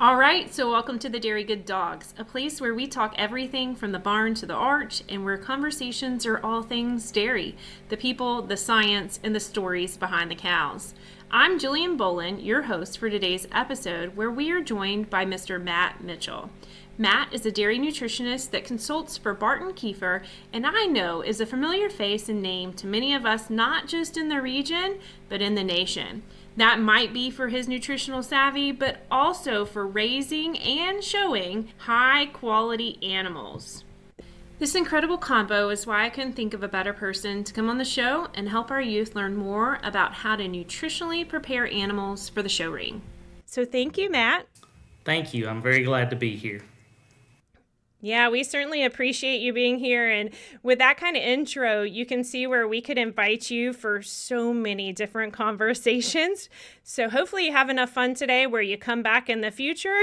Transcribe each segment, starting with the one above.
All right, so welcome to the Dairy Good Dawgs, a place where we talk everything from the barn to the arch and where conversations are all things dairy, the people, the science, and the stories behind the cows. I'm Jillian Bohlen, your host for today's episode, where we are joined by Mr. Matt Mitchell. Matt is a dairy nutritionist that consults for Barton Kiefer, and I know is a familiar face and name to many of us, not just in the region, but in the nation. That might be for his nutritional savvy, but also for raising and showing high quality animals. This incredible combo is why I couldn't think of a better person to come on the show and help our youth learn more about how to nutritionally prepare animals for the show ring. So thank you, Matt. Thank you. I'm very glad to be here. Yeah, we certainly appreciate you being here. And with that kind of intro, you can see where we could invite you for so many different conversations. So hopefully you have enough fun today where you come back in the future.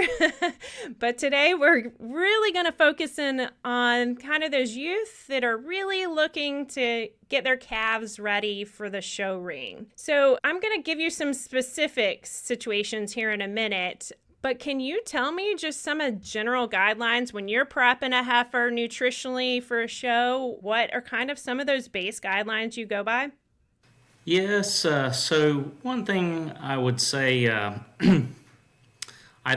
But today we're really going to focus in on kind of those youth that are really looking to get their calves ready for the show ring. So I'm going to give you some specific situations here in a minute. But can you tell me just some of general guidelines when you're prepping a heifer nutritionally for a show? What are kind of some of those base guidelines you go by? Yes, so one thing I would say, I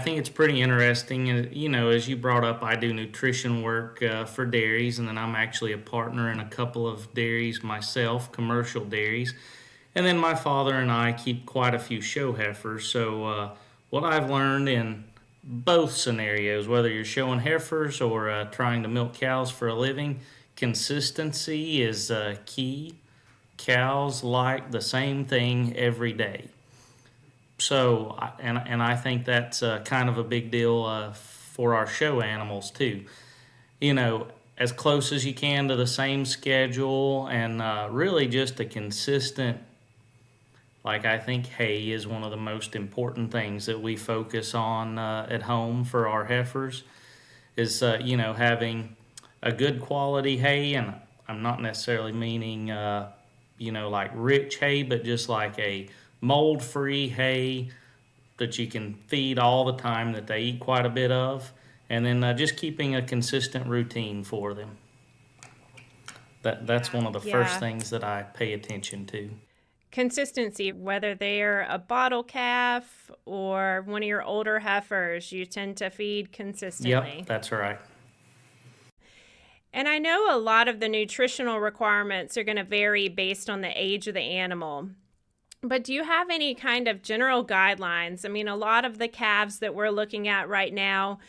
think it's pretty interesting. As you brought up, I do nutrition work for dairies, and then I'm actually a partner in a couple of dairies myself, commercial dairies. And then my father and I keep quite a few show heifers, so what I've learned in both scenarios, whether you're showing heifers or trying to milk cows for a living, consistency is key. Cows like the same thing every day. So, and I think that's kind of a big deal for our show animals too. As close as you can to the same schedule and really just a consistent. Like, I think hay is one of the most important things that we focus on at home for our heifers is, having a good quality hay. And I'm not necessarily meaning, like rich hay, but just like a mold-free hay that you can feed all the time that they eat quite a bit of. And then just keeping a consistent routine for them. That's one of the first things that I pay attention to. Consistency, whether they're a bottle calf or one of your older heifers, you tend to feed consistently. Yep, that's right. And I know a lot of the nutritional requirements are going to vary based on the age of the animal. But do you have any kind of general guidelines? I mean, a lot of the calves that we're looking at right now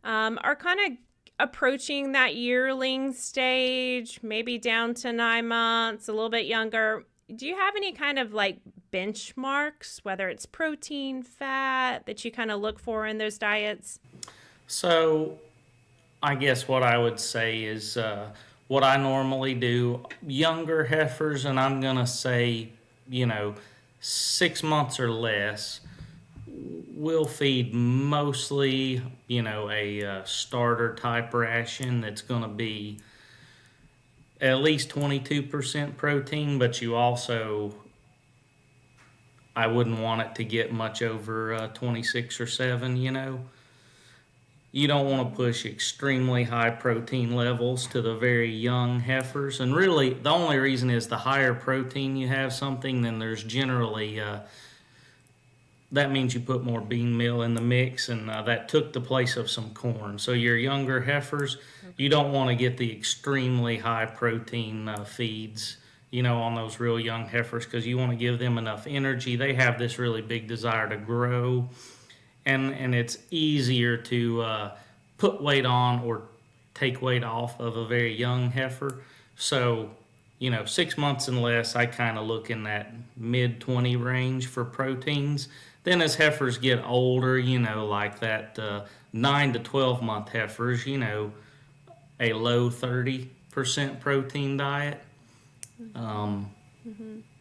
are kind of approaching that yearling stage, maybe down to 9 months, a little bit younger. Do you have any kind of like benchmarks, whether it's protein, fat, that you kind of look for in those diets? So I guess what I would say is what I normally do, younger heifers, and I'm going to say, 6 months or less, we'll feed mostly, a starter type ration that's going to be at least 22% protein, but you also, I wouldn't want it to get much over 26 or 7, You don't want to push extremely high protein levels to the very young heifers. And really, the only reason is the higher protein you have something, then there's generally, that means you put more bean meal in the mix, and that took the place of some corn. So your younger heifers, you don't want to get the extremely high protein feeds, on those real young heifers, because you want to give them enough energy. They have this really big desire to grow, and it's easier to put weight on or take weight off of a very young heifer. So, 6 months and less, I kind of look in that mid-20 range for proteins. Then as heifers get older, like that 9 to 12 month heifers, a low 30% protein diet.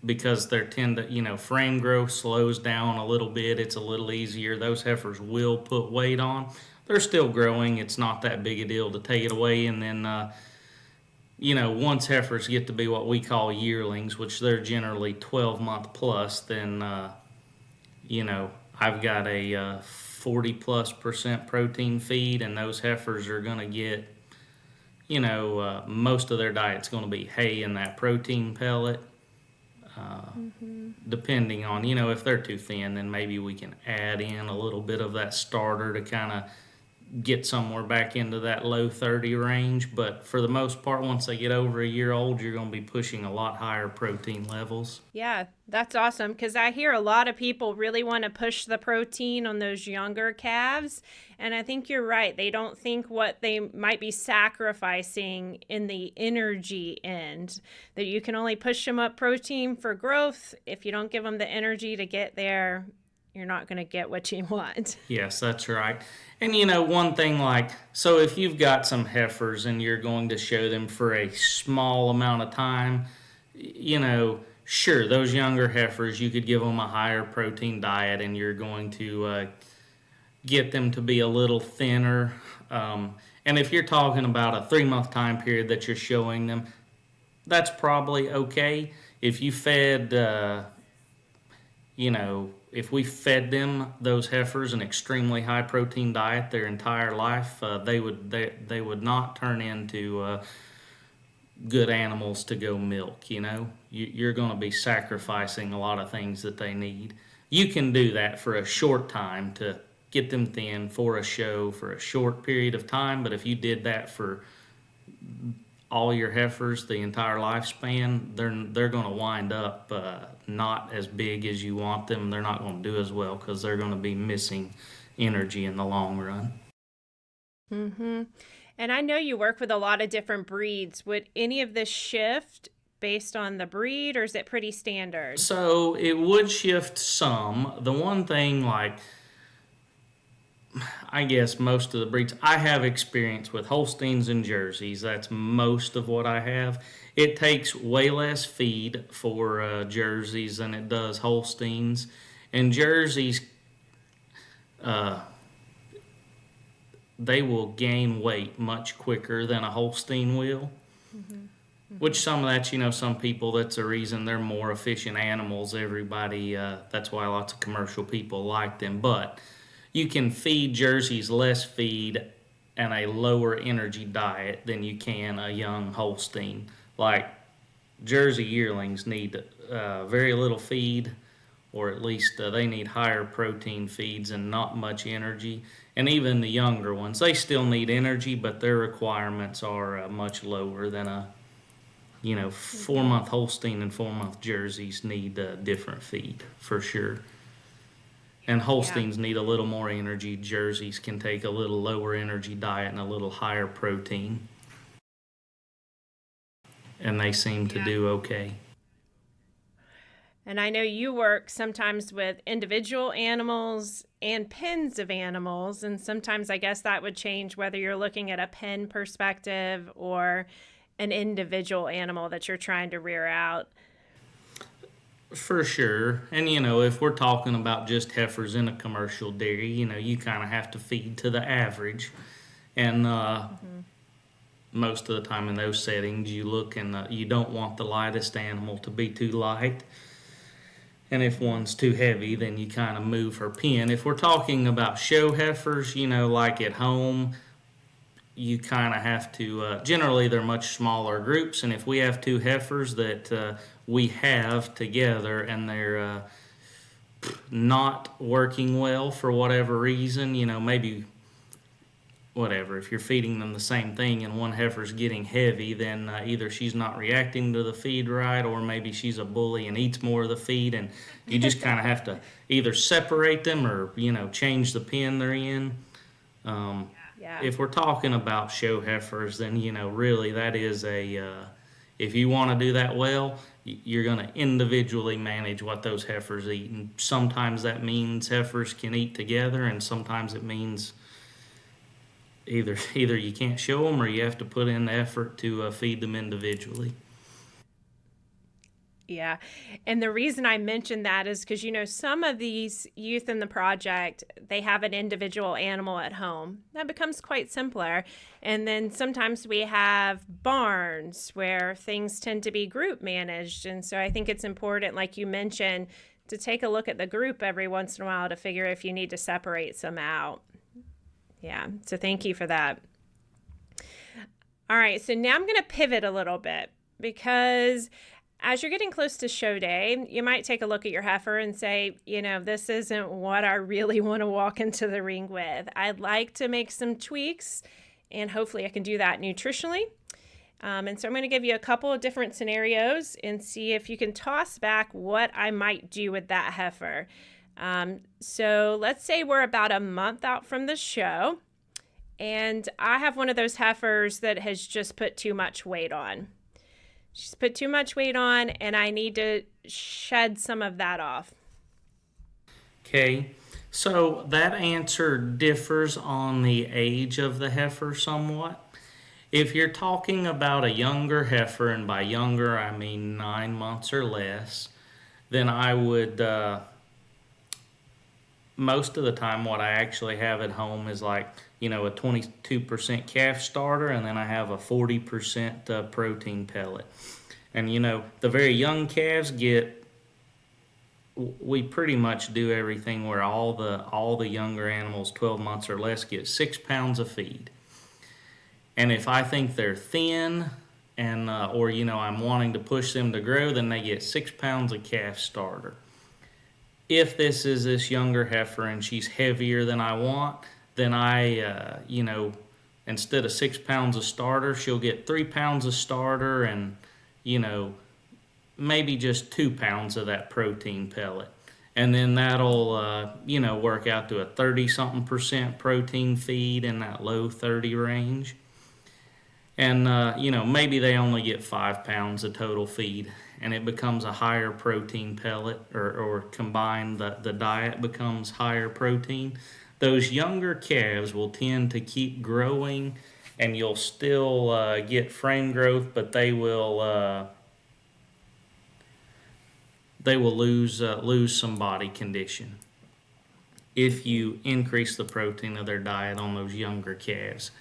Because they tend to, frame growth slows down a little bit. It's a little easier. Those heifers will put weight on. They're still growing. It's not that big a deal to take it away. And then, once heifers get to be what we call yearlings, which they're generally 12 month plus, then, I've got a 40+% protein feed, and those heifers are going to get, most of their diet's going to be hay and that protein pellet. Depending on, if they're too thin, then maybe we can add in a little bit of that starter to kind of get somewhere back into that low 30 range. But for the most part, once they get over a year old, you're going to be pushing a lot higher protein levels. Yeah, that's awesome, because I hear a lot of people really want to push the protein on those younger calves. And I think you're right. They don't think what they might be sacrificing in the energy end, that you can only push them up protein for growth. If you don't give them the energy to get there, you're not going to get what you want. Yes, that's right. And one thing, so if you've got some heifers and you're going to show them for a small amount of time, sure, those younger heifers, you could give them a higher protein diet and you're going to get them to be a little thinner. And if you're talking about a 3-month time period that you're showing them, that's probably okay. If you fed, if we fed them, those heifers, an extremely high protein diet their entire life, they would not turn into good animals to go milk. You're going to be sacrificing a lot of things that they need. You can do that for a short time to get them thin for a show for a short period of time, but if you did that for all your heifers the entire lifespan, they're going to wind up not as big as you want them. They're not going to do as well because they're going to be missing energy in the long run. Mm-hmm. And I know you work with a lot of different breeds. Would any of this shift based on the breed, or is it pretty standard? So it would shift some. The one thing, I guess most of the breeds, I have experience with Holsteins and Jerseys. That's most of what I have. It takes way less feed for Jerseys than it does Holsteins. And Jerseys, they will gain weight much quicker than a Holstein will. Mm-hmm. Mm-hmm. Which some of that's, some people, that's a reason they're more efficient animals. Everybody, that's why lots of commercial people like them. But you can feed Jerseys less feed and a lower energy diet than you can a young Holstein. Like Jersey yearlings need very little feed, or at least they need higher protein feeds and not much energy. And even the younger ones, they still need energy, but their requirements are much lower than a 4-month Holstein and 4-month Jerseys need different feed for sure. And Holsteins need a little more energy. Jerseys can take a little lower energy diet and a little higher protein. And they seem to do okay. And I know you work sometimes with individual animals and pens of animals. And sometimes I guess that would change whether you're looking at a pen perspective or an individual animal that you're trying to rear out. For sure. And, if we're talking about just heifers in a commercial dairy, you kind of have to feed to the average. And most of the time in those settings, you look and you don't want the lightest animal to be too light. And if one's too heavy, then you kind of move her pen. If we're talking about show heifers, like at home, you kind of have to, generally they're much smaller groups. And if we have 2 heifers that we have together and they're not working well for whatever reason, maybe whatever, if you're feeding them the same thing and one heifer's getting heavy, then either she's not reacting to the feed right, or maybe she's a bully and eats more of the feed, and you just kind of have to either separate them or, change the pen they're in. If we're talking about show heifers, then, really that is if you want to do that well, you're going to individually manage what those heifers eat. And sometimes that means heifers can eat together, and sometimes it means either you can't show them or you have to put in the effort to feed them individually. Yeah. And the reason I mentioned that is because, some of these youth in the project, they have an individual animal at home. That becomes quite simpler. And then sometimes we have barns where things tend to be group managed. And so I think it's important, like you mentioned, to take a look at the group every once in a while to figure if you need to separate some out. Yeah, so thank you for that. All right, so now I'm going to pivot a little bit, because as you're getting close to show day, you might take a look at your heifer and say, this isn't what I really want to walk into the ring with. I'd like to make some tweaks, and hopefully I can do that nutritionally. And so I'm going to give you a couple of different scenarios and see if you can toss back what I might do with that heifer. So let's say we're about a month out from the show, and I have one of those heifers that has just put too much weight on. She's put too much weight on, and I need to shed some of that off. Okay, so that answer differs on the age of the heifer somewhat. If you're talking about a younger heifer, and by younger I mean 9 months or less, then I would, most of the time what I actually have at home is like, a 22% calf starter, and then I have a 40% protein pellet. And the very young calves we pretty much do everything where all the younger animals, 12 months or less, get 6 pounds of feed. And if I think they're thin, and or I'm wanting to push them to grow, then they get 6 pounds of calf starter. If this is this younger heifer and she's heavier than I want, then I instead of 6 pounds of starter, she'll get 3 pounds of starter, and maybe just 2 pounds of that protein pellet. And then that'll work out to a 30-something% protein feed in that low 30 range. And, maybe they only get 5 pounds of total feed, and it becomes a higher protein pellet, or combined, the diet becomes higher protein. Those younger calves will tend to keep growing, and you'll still get frame growth, but they will lose some body condition if you increase the protein of their diet on those younger calves.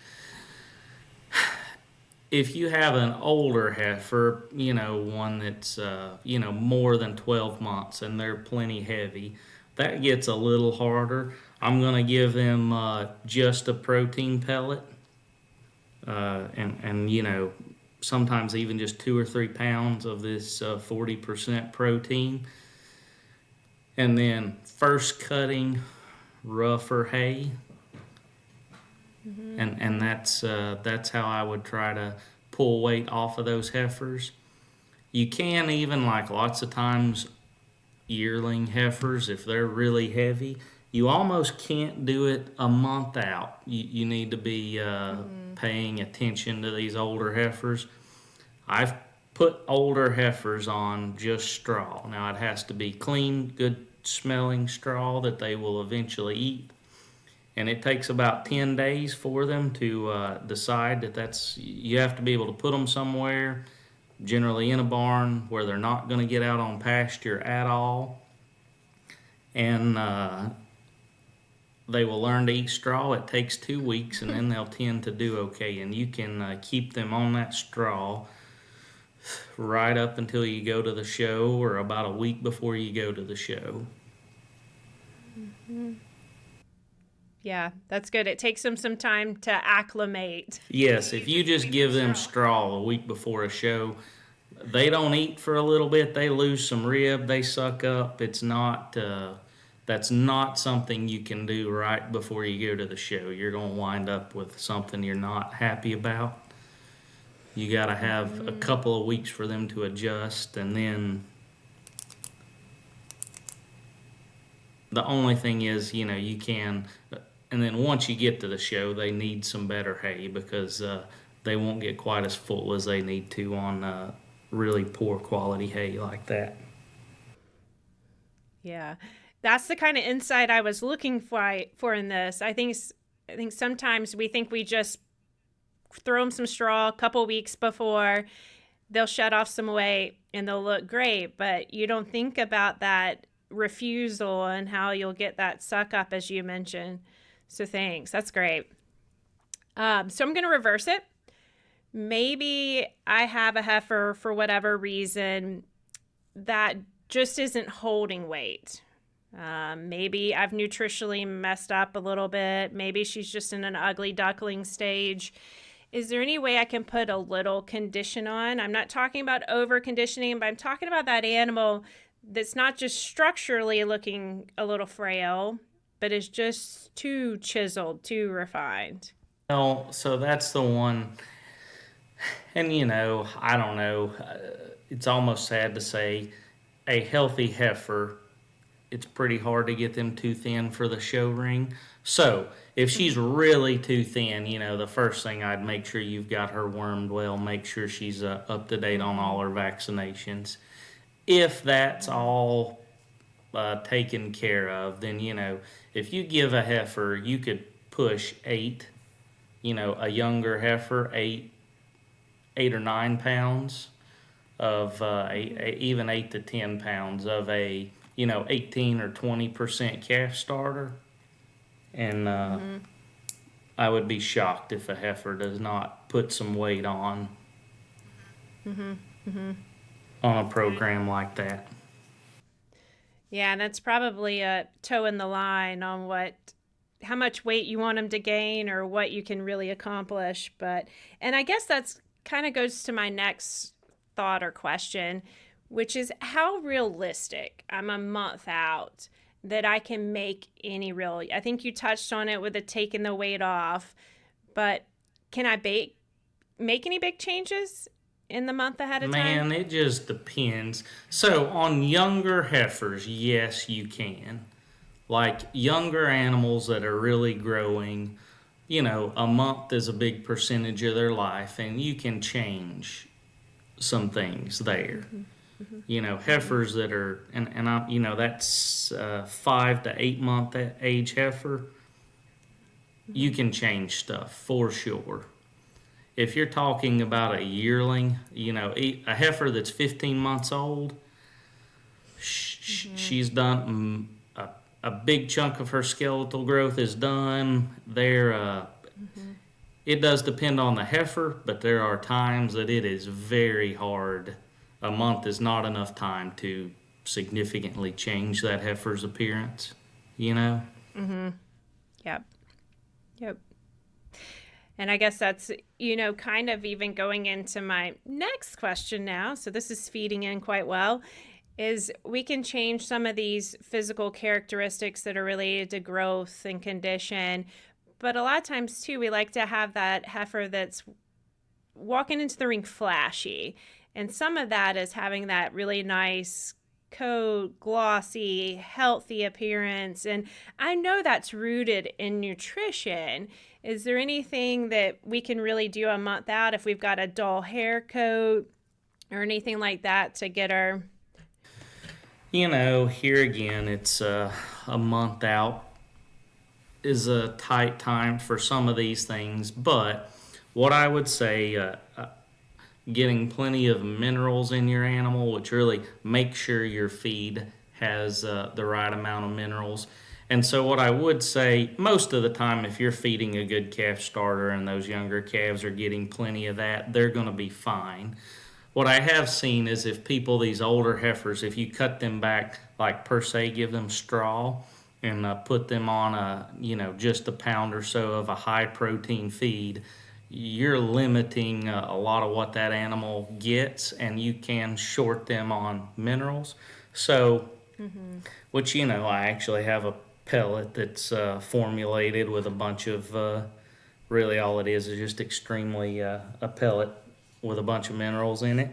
If you have an older heifer, one that's, more than 12 months and they're plenty heavy, that gets a little harder. I'm going to give them just a protein pellet, and sometimes even just 2 or 3 pounds of this 40% protein. And then first cutting rougher hay. Mm-hmm. And that's how I would try to pull weight off of those heifers. You can even, like lots of times, yearling heifers, if they're really heavy, you almost can't do it a month out. You need to be paying attention to these older heifers. I've put older heifers on just straw. Now it has to be clean, good smelling straw that they will eventually eat. And it takes about 10 days for them to decide that you have to be able to put them somewhere, generally in a barn where they're not going to get out on pasture at all. And they will learn to eat straw. It takes 2 weeks, and then they'll tend to do okay. And you can keep them on that straw right up until you go to the show, or about a week before you go to the show. Mm-hmm. Yeah, that's good. It takes them some time to acclimate. Yes, if you just give them straw a week before a show, they don't eat for a little bit. They lose some rib. They suck up. It's not. That's not something you can do right before you go to the show. You're going to wind up with something you're not happy about. You got to have a couple of weeks for them to adjust, and then the only thing is, you can. And then once you get to the show, they need some better hay, because they won't get quite as full as they need to on really poor quality hay like that. Yeah, that's the kind of insight I was looking for in this. I think sometimes we think we just throw them some straw a couple weeks before, they'll shed off some weight and they'll look great, but you don't think about that refusal and how you'll get that suck up, as you mentioned. So thanks. That's great. So I'm going to reverse it. Maybe I have a heifer for whatever reason that just isn't holding weight. Maybe I've nutritionally messed up a little bit. Maybe she's just in an ugly duckling stage. Is there any way I can put a little condition on? I'm not talking about over conditioning, but I'm talking about that animal that's not just structurally looking a little frail, but is just too chiseled, too refined. Well, so that's the one. And I don't know. It's almost sad to say a healthy heifer, it's pretty hard to get them too thin for the show ring. So if she's really too thin, the first thing I'd make sure you've got her wormed well, make sure she's up to date on all her vaccinations. If that's all taken care of, then, if you give a heifer, you could push 8, a younger heifer, 8 or 9 pounds of even 8 to 10 pounds of a 18 or 20% calf starter, and I would be shocked if a heifer does not put some weight on on a program like that. Yeah, that's probably a toe in the line on how much weight you want them to gain or what you can really accomplish. And I guess that's kind of goes to my next thought or question, which is how realistic, I'm a month out, that I can make I think you touched on it with taking the weight off, but can I make any big changes in the month ahead of time? Man, it just depends. So on younger heifers, yes, you can. Like younger animals that are really growing, a month is a big percentage of their life, and you can change some things there. Heifers that are, and I, that's 5 to 8 month age heifer, you can change stuff for sure. If you're talking about a yearling, a heifer that's 15 months old, she's done a big chunk of her skeletal growth is done. It does depend on the heifer, but there are times that it is very hard. A month is not enough time to significantly change that heifer's appearance, Yep. And I guess that's, kind of even going into my next question now. So this is feeding in quite well, is we can change some of these physical characteristics that are related to growth and condition. But a lot of times, too, we like to have that heifer that's walking into the ring flashy. And some of that is having that really nice coat, glossy, healthy appearance. And I know that's rooted in nutrition. Is there anything that we can really do a month out if we've got a dull hair coat or anything like that to get our... Here again, it's a month out is a tight time for some of these things. But what I would say... getting plenty of minerals in your animal, which really make sure your feed has the right amount of minerals. And so what I would say, most of the time, if you're feeding a good calf starter and those younger calves are getting plenty of that, they're going to be fine. What I have seen is if these older heifers, if you cut them back, like per se, give them straw and put them on just a pound or so of a high protein feed, you're limiting a lot of what that animal gets, and you can short them on minerals. So, which, I actually have a pellet that's formulated with a bunch of, really all it is just extremely a pellet with a bunch of minerals in it.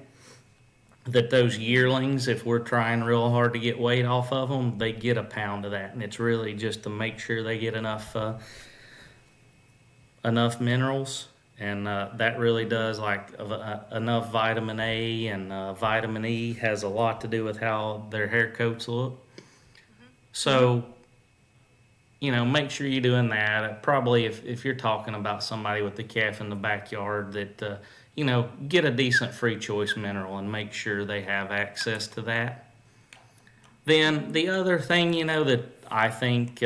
That those yearlings, if we're trying real hard to get weight off of them, they get a pound of that. And it's really just to make sure they get enough minerals. And that really does, enough vitamin A and vitamin E has a lot to do with how their hair coats look. So, make sure you're doing that. Probably if you're talking about somebody with the calf in the backyard that, get a decent free choice mineral and make sure they have access to that. Then the other thing, that I think...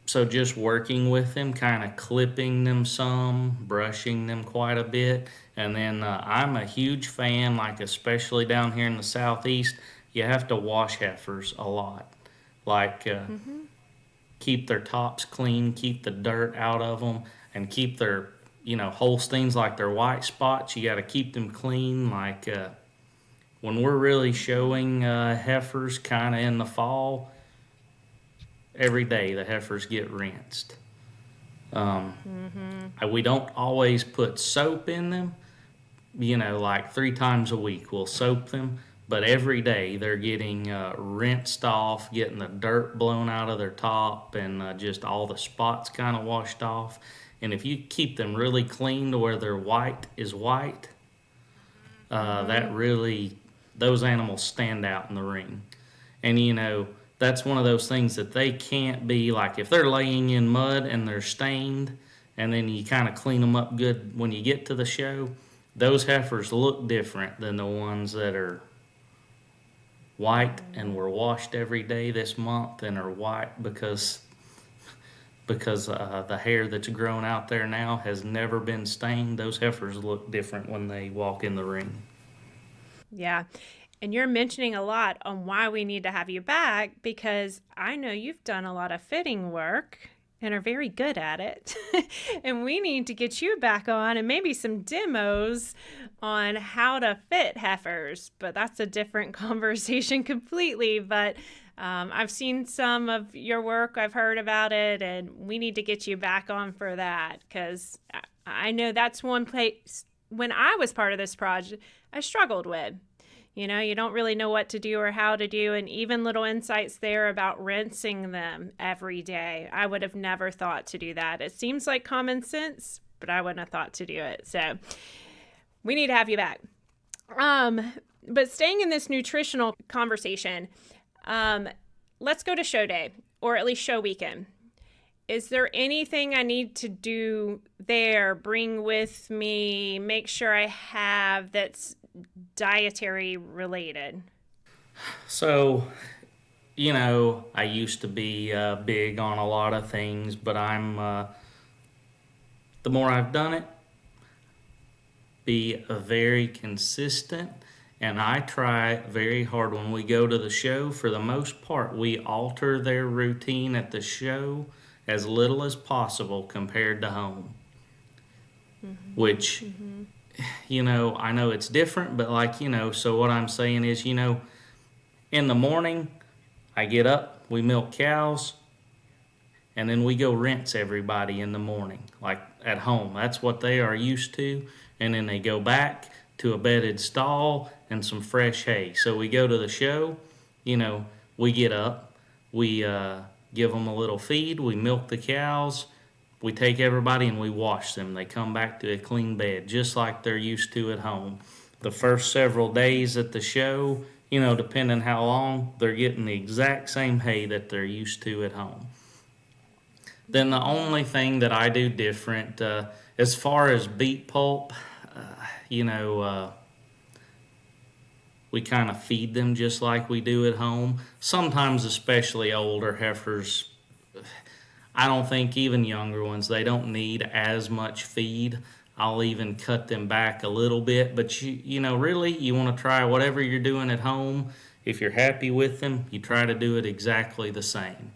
So just working with them, kind of clipping them some, brushing them quite a bit, And then I'm a huge fan, like especially down here in the southeast, you have to wash heifers a lot. Like keep their tops clean, keep the dirt out of them, and keep their, Holsteins, like their white spots, you got to keep them clean. Like when we're really showing heifers kind of in the fall, every day the heifers get rinsed. We don't always put soap in them, like 3 times a week we'll soap them, but every day they're getting rinsed off, getting the dirt blown out of their top, and just all the spots kind of washed off. And if you keep them really clean to where their white is white, that really, those animals stand out in the ring. And that's one of those things that they can't be, like if they're laying in mud and they're stained, and then you kind of clean them up good when you get to the show, those heifers look different than the ones that are white and were washed every day this month and are white because the hair that's grown out there now has never been stained. Those heifers look different when they walk in the ring. Yeah. And you're mentioning a lot on why we need to have you back, because I know you've done a lot of fitting work and are very good at it. And we need to get you back on and maybe some demos on how to fit heifers. But that's a different conversation completely. But I've seen some of your work, I've heard about it, and we need to get you back on for that, because I know that's one place when I was part of this project I struggled with. You don't really know what to do or how to do, and even little insights there about rinsing them every day. I would have never thought to do that. It seems like common sense, but I wouldn't have thought to do it. So we need to have you back. But staying in this nutritional conversation, let's go to show day, or at least show weekend. Is there anything I need to do there, bring with me, make sure I have that's dietary related? So, I used to be big on a lot of things, but the more I've done it, be very consistent, and I try very hard when we go to the show. For the most part, we alter their routine at the show as little as possible compared to home, which I know it's different, but so what I'm saying is, in the morning, I get up, we milk cows, and then we go rinse everybody in the morning, like at home. That's what they are used to. And then they go back to a bedded stall and some fresh hay. So we go to the show, we get up, we give them a little feed, we milk the cows, we take everybody and we wash them. They come back to a clean bed, just like they're used to at home. The first several days at the show, depending how long, they're getting the exact same hay that they're used to at home. Then the only thing that I do different, as far as beet pulp, we kind of feed them just like we do at home. Sometimes, especially older heifers, I don't think even younger ones, they don't need as much feed. I'll even cut them back a little bit. But, really, you want to try whatever you're doing at home. If you're happy with them, you try to do it exactly the same.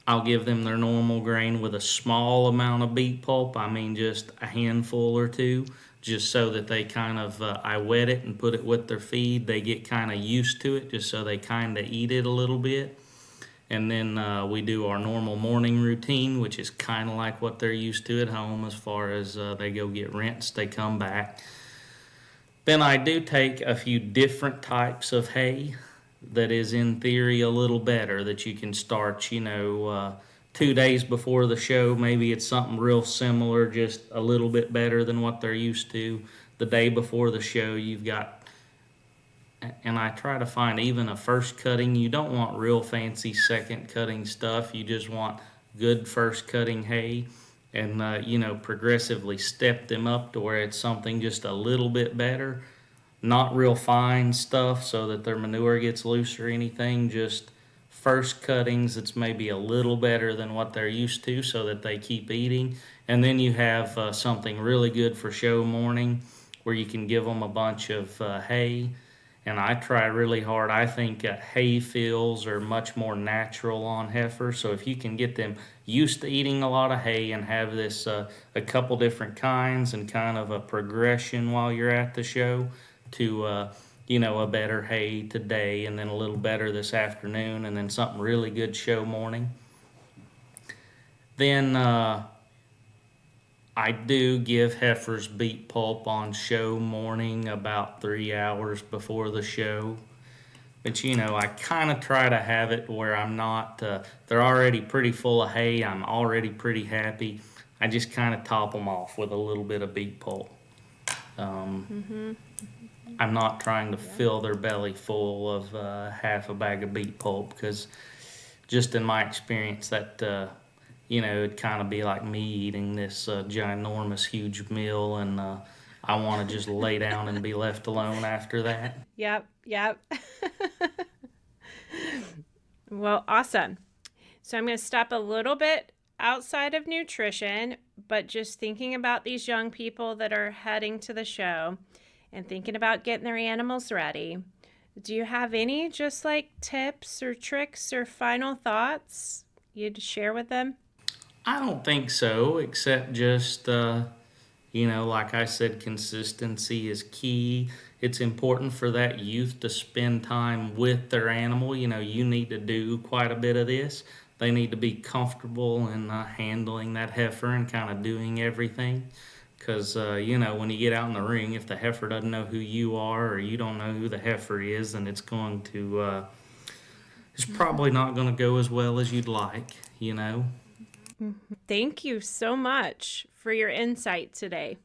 I'll give them their normal grain with a small amount of beet pulp. I mean, just a handful or two, just so that they kind of, I wet it and put it with their feed. They get kind of used to it, just so they kind of eat it a little bit. And then we do our normal morning routine, which is kind of like what they're used to at home as far as they go get rinsed, they come back. Then I do take a few different types of hay that is in theory a little better, that you can start, 2 days before the show. Maybe it's something real similar, just a little bit better than what they're used to. The day before the show, you've got, and I try to find even a first cutting. You don't want real fancy second cutting stuff. You just want good first cutting hay, and progressively step them up to where it's something just a little bit better. Not real fine stuff so that their manure gets loose or anything, just first cuttings that's maybe a little better than what they're used to so that they keep eating. And then you have something really good for show morning where you can give them a bunch of hay. And I try really hard. I think hay fields are much more natural on heifers. So if you can get them used to eating a lot of hay and have this a couple different kinds and kind of a progression while you're at the show to a better hay today and then a little better this afternoon and then something really good show morning. Then I do give heifers beet pulp on show morning about 3 hours before the show. But I kind of try to have it where I'm not, they're already pretty full of hay. I'm already pretty happy. I just kind of top them off with a little bit of beet pulp. I'm not trying to fill their belly full of half a bag of beet pulp because just in my experience that it'd kind of be like me eating this ginormous, huge meal, and I want to just lay down and be left alone after that. Yep. Well, awesome. So I'm going to stop a little bit outside of nutrition, but just thinking about these young people that are heading to the show and thinking about getting their animals ready. Do you have any just like tips or tricks or final thoughts you'd share with them? I don't think so, except just, like I said, consistency is key. It's important for that youth to spend time with their animal. You need to do quite a bit of this. They need to be comfortable in handling that heifer and kind of doing everything. Because, when you get out in the ring, if the heifer doesn't know who you are or you don't know who the heifer is, then it's probably not going to go as well as you'd like, Thank you so much for your insight today.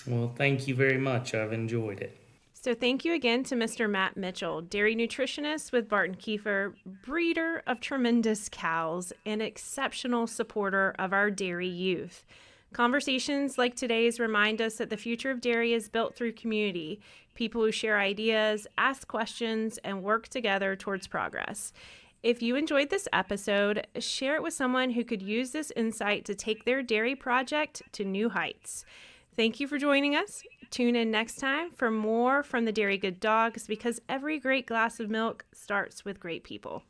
Well, thank you very much. I've enjoyed it. So thank you again to Mr. Matt Mitchell, dairy nutritionist with Barton Kiefer, breeder of tremendous cows, and exceptional supporter of our dairy youth. Conversations like today's remind us that the future of dairy is built through community, people who share ideas, ask questions, and work together towards progress. If you enjoyed this episode, share it with someone who could use this insight to take their dairy project to new heights. Thank you for joining us. Tune in next time for more from the Dairy Good Dawgs, because every great glass of milk starts with great people.